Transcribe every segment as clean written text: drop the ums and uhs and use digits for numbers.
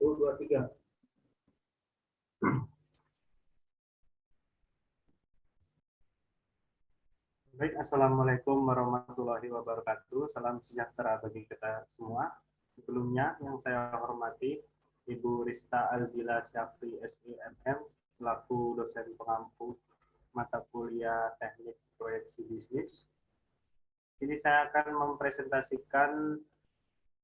1, 2, 3. Baik, Assalamualaikum warahmatullahi wabarakatuh. Salam sejahtera bagi kita semua. Sebelumnya, yang saya hormati Ibu Rista Albila Syafri SEMM, selaku dosen pengampu mata kuliah Teknik Proyeksi Bisnis. Ini saya akan mempresentasikan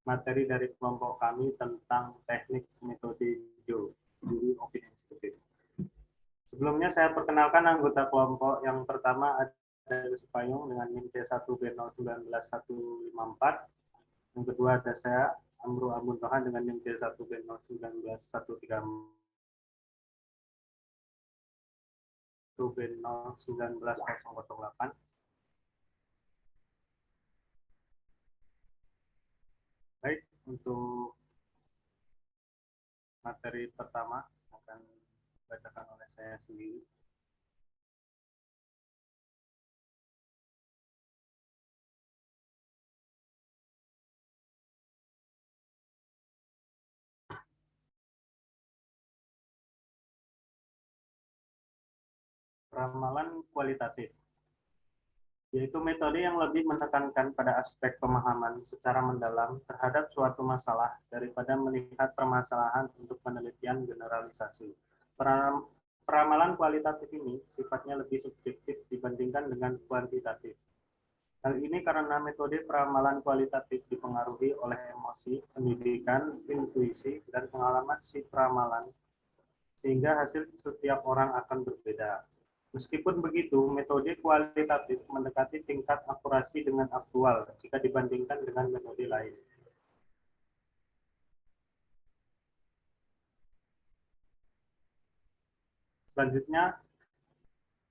materi dari kelompok kami tentang teknik metode juri opini eksekutif. Sebelumnya saya perkenalkan anggota kelompok. Yang pertama ada Yusuf Payung dengan NIM C1B019154. Yang kedua ada saya Amru Amun Tohan dengan NIM C1B019B01908. Baik, untuk materi pertama akan dibacakan oleh saya sendiri. Ramalan kualitatif, yaitu metode yang lebih menekankan pada aspek pemahaman secara mendalam terhadap suatu masalah daripada melihat permasalahan untuk penelitian generalisasi. Peramalan kualitatif ini sifatnya lebih subjektif dibandingkan dengan kuantitatif. Hal ini karena metode peramalan kualitatif dipengaruhi oleh emosi, pendidikan, intuisi, dan pengalaman si peramalan, sehingga hasil setiap orang akan berbeda. Meskipun begitu, metode kualitatif mendekati tingkat akurasi dengan aktual jika dibandingkan dengan metode lain. Selanjutnya,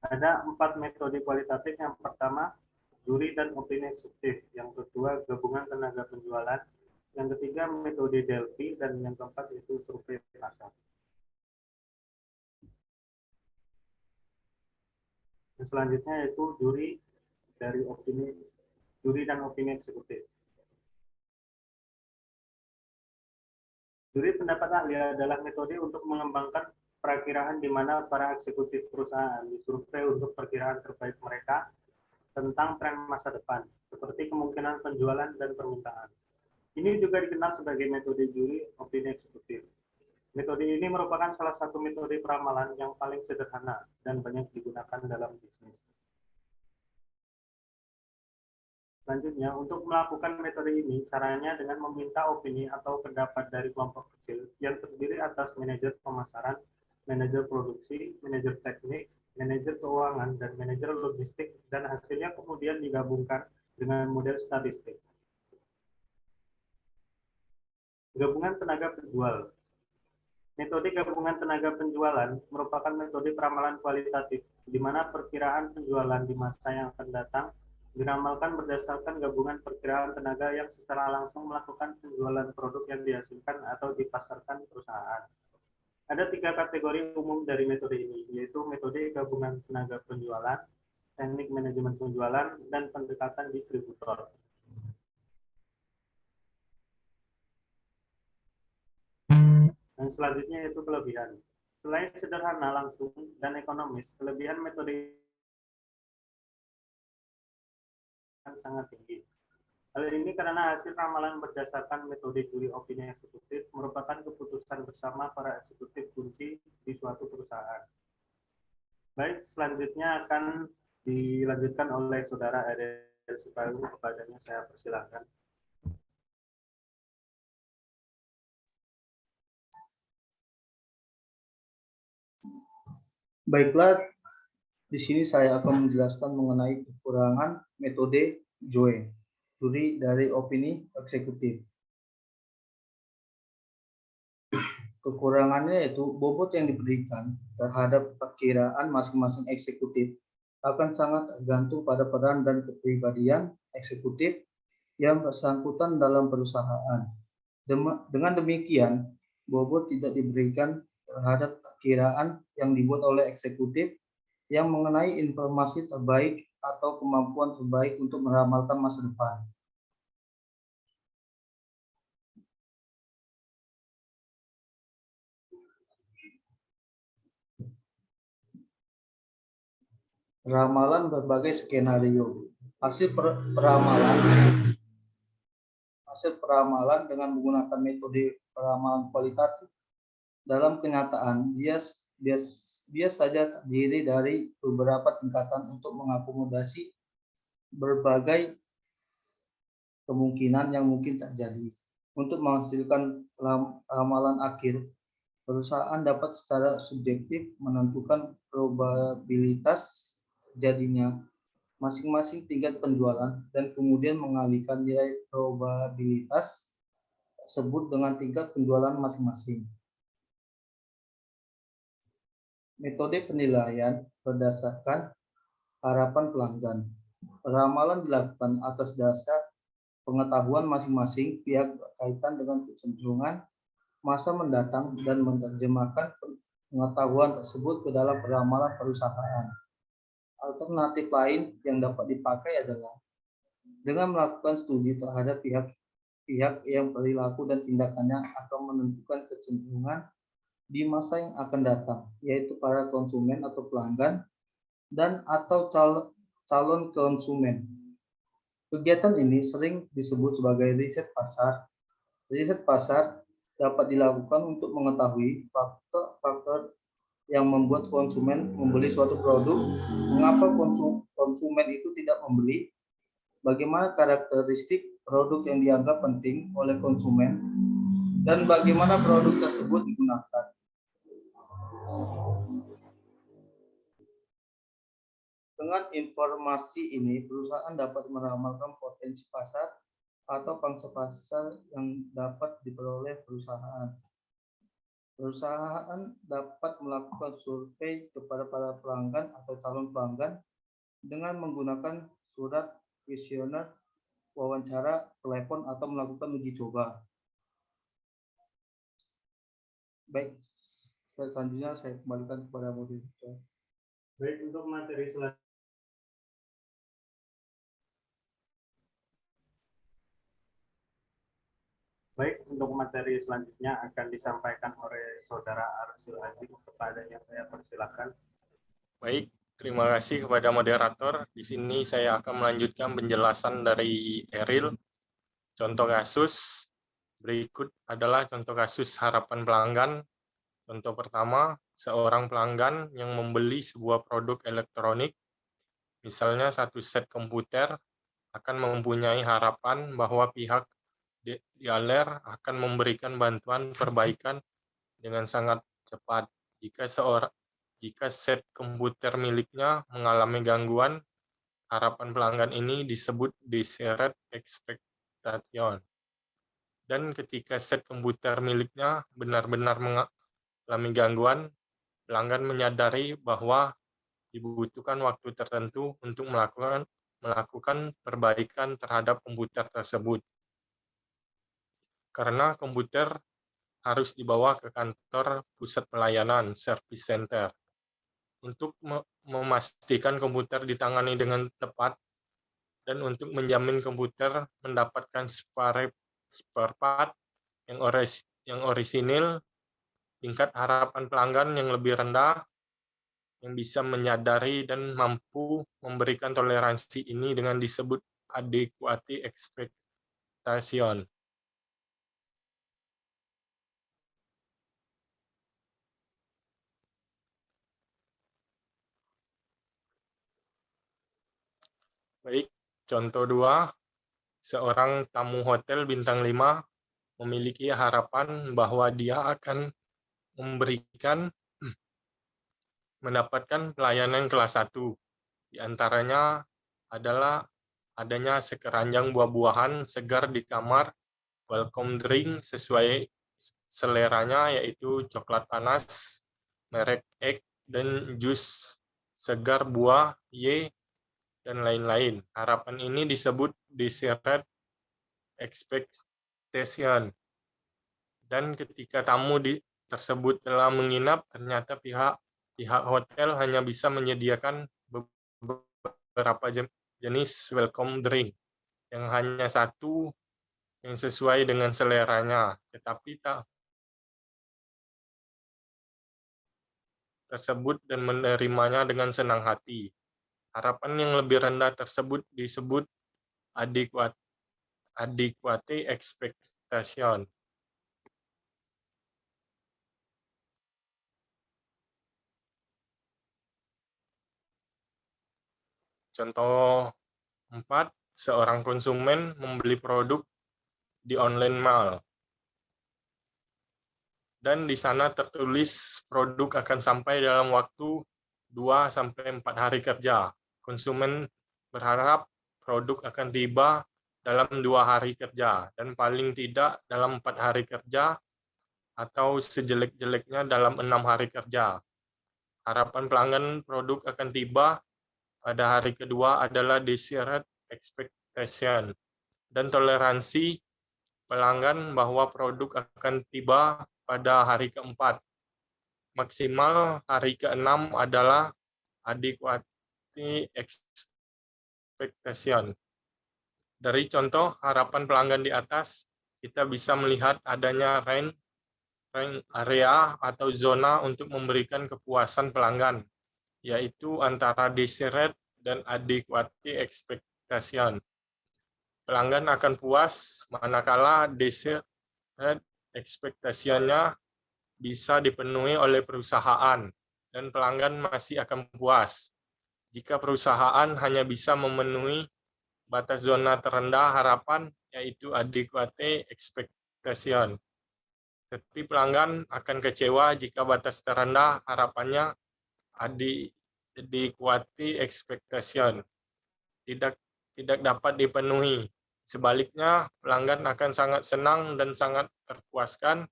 ada 4 metode kualitatif. Yang pertama, juri dan opini eksekutif. Yang kedua, gabungan tenaga penjualan. Yang ketiga, metode Delphi. Dan yang keempat, itu survei pasar. Dan selanjutnya yaitu juri dan opini eksekutif. Juri pendapat ahli adalah metode untuk mengembangkan perakiraan di mana para eksekutif perusahaan disurvei untuk perkiraan terbaik mereka tentang tren masa depan, seperti kemungkinan penjualan dan permintaan. Ini juga dikenal sebagai metode juri opini eksekutif. Metode ini merupakan salah satu metode peramalan yang paling sederhana dan banyak digunakan dalam bisnis. Selanjutnya, untuk melakukan metode ini, caranya dengan meminta opini atau pendapat dari kelompok kecil yang terdiri atas manajer pemasaran, manajer produksi, manajer teknik, manajer keuangan, dan manajer logistik, dan hasilnya kemudian digabungkan dengan model statistik. Gabungan tenaga penjual. Metode gabungan tenaga penjualan merupakan metode peramalan kualitatif, di mana perkiraan penjualan di masa yang akan datang diramalkan berdasarkan gabungan perkiraan tenaga yang secara langsung melakukan penjualan produk yang dihasilkan atau dipasarkan perusahaan. Ada 3 kategori umum dari metode ini, yaitu metode gabungan tenaga penjualan, teknik manajemen penjualan, dan pendekatan distributor. Dan selanjutnya yaitu kelebihan. Selain sederhana, langsung, dan ekonomis, kelebihan metode sangat tinggi. Hal ini karena hasil ramalan berdasarkan metode juri opini eksekutif merupakan keputusan bersama para eksekutif kunci di suatu perusahaan. Baik, selanjutnya akan dilanjutkan oleh Saudara Ede Supayu. Kepadanya saya persilahkan. Baiklah, di sini saya akan menjelaskan mengenai kekurangan metode JOE, juri dari opini eksekutif. Kekurangannya yaitu bobot yang diberikan terhadap perkiraan masing-masing eksekutif akan sangat tergantung pada peran dan kepribadian eksekutif yang bersangkutan dalam perusahaan. Dengan demikian, bobot tidak diberikan terhadap perkiraan yang dibuat oleh eksekutif yang mengenai informasi terbaik atau kemampuan terbaik untuk meramalkan masa depan. ramalan berbagai skenario. Hasil peramalan dengan menggunakan metode peramalan kualitatif dalam kenyataan dia saja terdiri dari beberapa tingkatan untuk mengakomodasi berbagai kemungkinan yang mungkin terjadi. Untuk menghasilkan ramalan akhir, perusahaan dapat secara subjektif menentukan probabilitas jadinya masing-masing tingkat penjualan dan kemudian mengalihkan nilai probabilitas tersebut dengan tingkat penjualan masing-masing. Metode penilaian berdasarkan harapan pelanggan. Ramalan dilakukan atas dasar pengetahuan masing-masing pihak berkaitan dengan kecenderungan masa mendatang dan menerjemahkan pengetahuan tersebut ke dalam ramalan perusahaan. Alternatif lain yang dapat dipakai adalah dengan melakukan studi terhadap pihak yang perilaku dan tindakannya akan menentukan kecenderungan di masa yang akan datang, yaitu para konsumen atau pelanggan dan atau calon konsumen. Kegiatan ini sering disebut sebagai riset pasar. Riset pasar dapat dilakukan untuk mengetahui faktor-faktor yang membuat konsumen membeli suatu produk, mengapa konsumen itu tidak membeli, bagaimana karakteristik produk yang dianggap penting oleh konsumen, dan bagaimana produk tersebut digunakan. Dengan informasi ini, perusahaan dapat meramalkan potensi pasar atau pangsa pasar yang dapat diperoleh perusahaan. Perusahaan dapat melakukan survei kepada para pelanggan atau calon pelanggan dengan menggunakan surat kuesioner, wawancara, telepon, atau melakukan uji coba. Baik, selanjutnya saya kembalikan kepada moderator. Baik, untuk materi selanjutnya. Baik, untuk materi selanjutnya akan disampaikan oleh Saudara Arsul Aziz, kepadanya saya persilakan. Baik, terima kasih kepada moderator. Di sini saya akan melanjutkan penjelasan dari Eril. Contoh kasus berikut adalah contoh kasus harapan pelanggan. Contoh pertama, seorang pelanggan yang membeli sebuah produk elektronik, misalnya satu set komputer, akan mempunyai harapan bahwa pihak dealer akan memberikan bantuan perbaikan dengan sangat cepat. Jika set komputer miliknya mengalami gangguan, harapan pelanggan ini disebut desired expectation. Dan ketika set komputer miliknya benar-benar mengalami gangguan, pelanggan menyadari bahwa dibutuhkan waktu tertentu untuk melakukan perbaikan terhadap komputer tersebut. Karena komputer harus dibawa ke kantor pusat pelayanan (service center). Untuk memastikan komputer ditangani dengan tepat dan untuk menjamin komputer mendapatkan spare part yang orisinil, tingkat harapan pelanggan yang lebih rendah yang bisa menyadari dan mampu memberikan toleransi ini dengan disebut adequate expectation. Baik, contoh 2, seorang tamu hotel bintang 5 memiliki harapan bahwa dia akan mendapatkan pelayanan kelas 1. Di antaranya adalah adanya sekeranjang buah-buahan segar di kamar, welcome drink sesuai seleranya yaitu coklat panas, merek X, dan jus segar buah Y, dan lain-lain. Harapan ini disebut desired expectation. Dan ketika tamu tersebut telah menginap, ternyata pihak hotel hanya bisa menyediakan beberapa jenis welcome drink yang hanya satu yang sesuai dengan seleranya, tetapi tersebut dan menerimanya dengan senang hati. Harapan yang lebih rendah tersebut disebut adequate expectation. Contoh 4, seorang konsumen membeli produk di online mall. Dan di sana tertulis produk akan sampai dalam waktu 2-4 hari kerja. Konsumen berharap produk akan tiba dalam 2 hari kerja, dan paling tidak dalam 4 hari kerja, atau sejelek-jeleknya dalam 6 hari kerja. Harapan pelanggan produk akan tiba pada hari kedua adalah desired expectation, dan toleransi pelanggan bahwa produk akan tiba pada hari keempat. Maksimal hari keenam adalah adequate expectation. Dari contoh harapan pelanggan di atas, kita bisa melihat adanya range area atau zona untuk memberikan kepuasan pelanggan, yaitu antara desired dan adequate expectation. Pelanggan akan puas manakala desired expectation-nya bisa dipenuhi oleh perusahaan, dan pelanggan masih akan puas jika perusahaan hanya bisa memenuhi batas zona terendah harapan, yaitu adequate expectation. Tetapi pelanggan akan kecewa jika batas terendah harapannya adequate expectation tidak dapat dipenuhi. Sebaliknya, pelanggan akan sangat senang dan sangat terpuaskan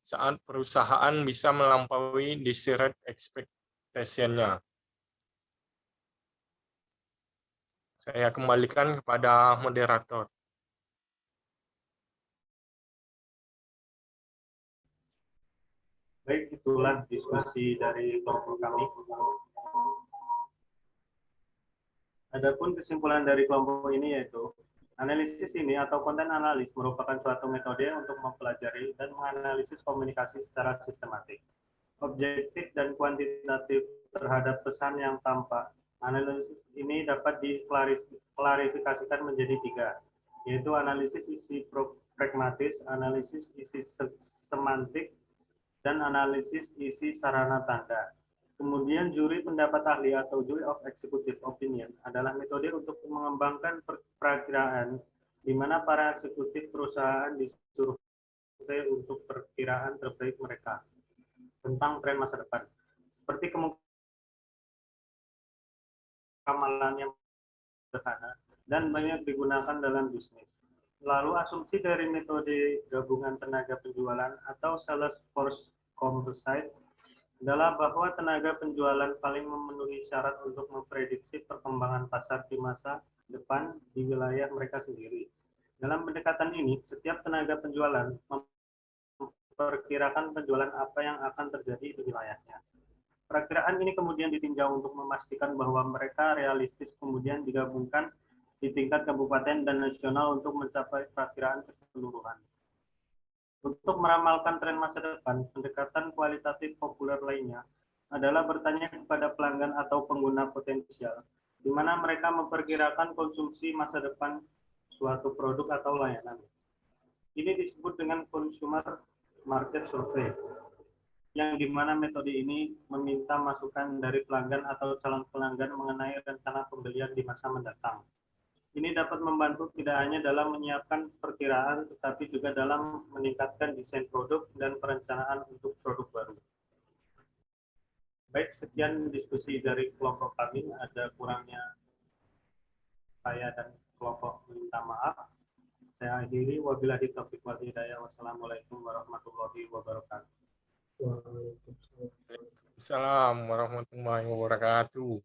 saat perusahaan bisa melampaui desired expectation-nya. Saya kembalikan kepada moderator. Baik, itulah diskusi dari kelompok kami. Adapun kesimpulan dari kelompok ini yaitu, analisis ini atau konten analis merupakan suatu metode untuk mempelajari dan menganalisis komunikasi secara sistematik, objektif dan kuantitatif terhadap pesan yang tampak. Analisis ini dapat diklarifikasikan menjadi 3, yaitu analisis isi pragmatis, analisis isi semantik, dan analisis isi sarana tanda. Kemudian juri pendapat ahli atau jury of executive opinion adalah metode untuk mengembangkan perakiraan di mana para eksekutif perusahaan disurvei untuk perkiraan terbaik mereka tentang tren masa depan, seperti kemungkinan yang sederhana dan banyak digunakan dalam bisnis. Lalu asumsi dari metode gabungan tenaga penjualan atau sales force composite adalah bahwa tenaga penjualan paling memenuhi syarat untuk memprediksi perkembangan pasar di masa depan di wilayah mereka sendiri. Dalam pendekatan ini, setiap tenaga penjualan memperkirakan penjualan apa yang akan terjadi di wilayahnya. Perakiraan ini kemudian ditinjau untuk memastikan bahwa mereka realistis, kemudian digabungkan di tingkat kabupaten dan nasional untuk mencapai perakiraan keseluruhan. Untuk meramalkan tren masa depan, pendekatan kualitatif populer lainnya adalah bertanya kepada pelanggan atau pengguna potensial, di mana mereka memperkirakan konsumsi masa depan suatu produk atau layanan. Ini disebut dengan consumer market survey, yang di mana metode ini meminta masukan dari pelanggan atau calon pelanggan mengenai rencana pembelian di masa mendatang. Ini dapat membantu tidak hanya dalam menyiapkan perkiraan, tetapi juga dalam meningkatkan desain produk dan perencanaan untuk produk baru. Baik, sekian diskusi dari kelompok kami. Ada kurangnya saya dan kelompok minta maaf. Saya akhiri, wabillahi taufiq wal hidayah. Wassalamualaikum warahmatullahi wabarakatuh. Waalaikumsalam warahmatullahi wabarakatuh.